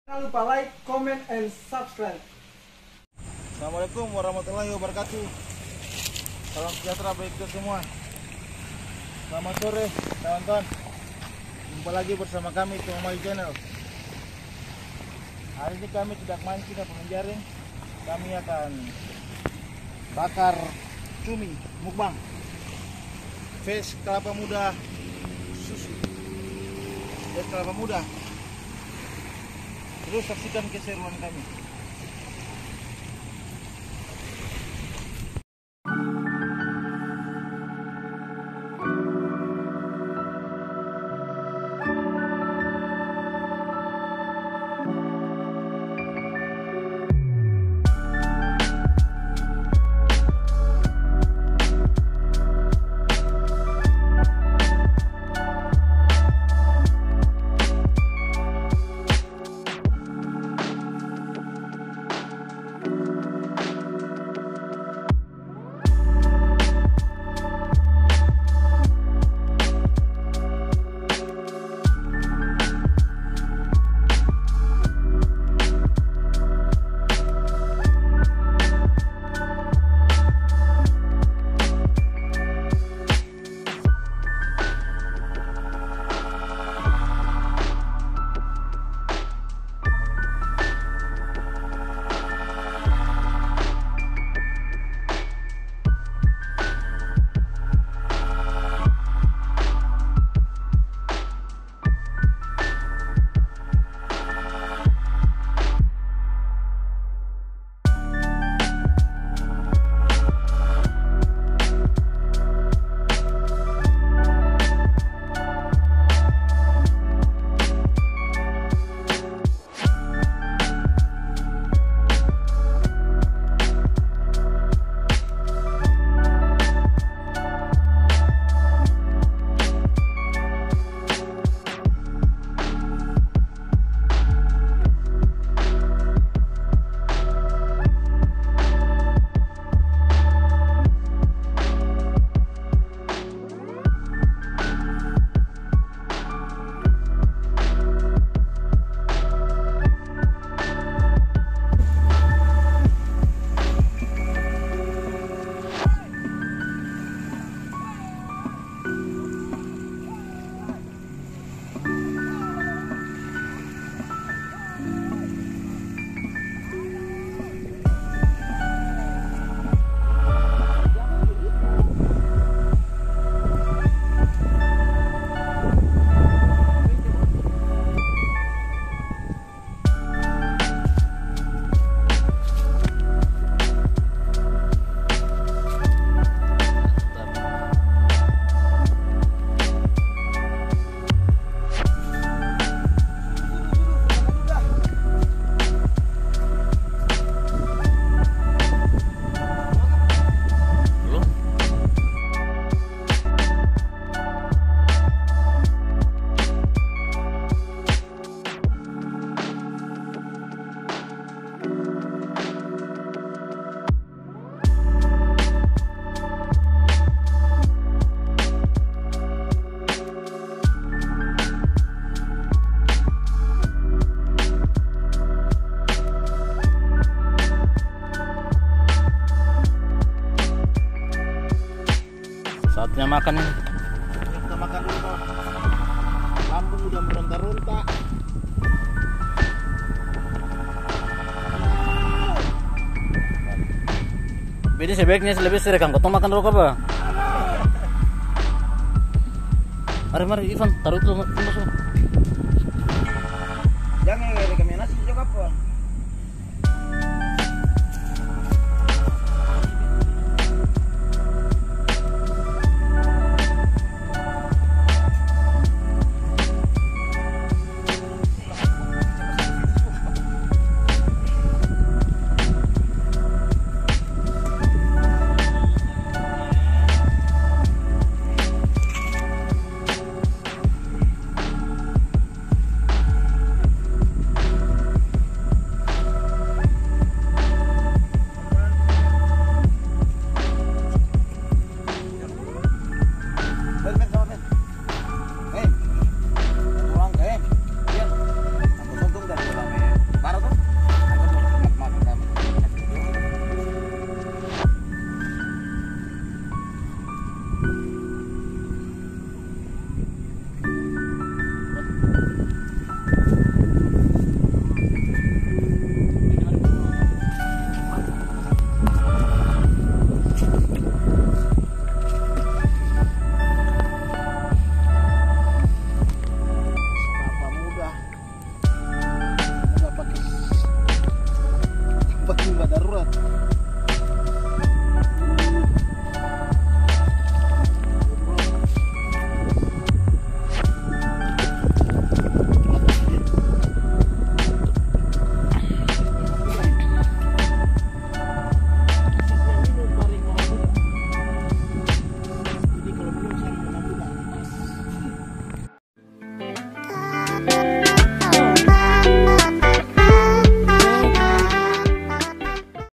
Jangan lupa like, comment, and subscribe. Assalamualaikum warahmatullahi wabarakatuh. Salam sejahtera bagi kita semua. Selamat sore kawan-kawan. Jumpa lagi bersama kami di My Channel. Hari ini kami tidak mancing atau menjaring. Kami akan bakar cumi mukbang. Face kelapa muda susu. Face kelapa muda. Terus saksikan keseruan kami. Saatnya makan ini. Kita makan dulu, Bang. Lambung udah meronta-ronta. Jadi sebaiknya lebih sering kau makan rokok apa? Mari Ivan, taruh itu masuk. Jangan rekomendasi juga apa?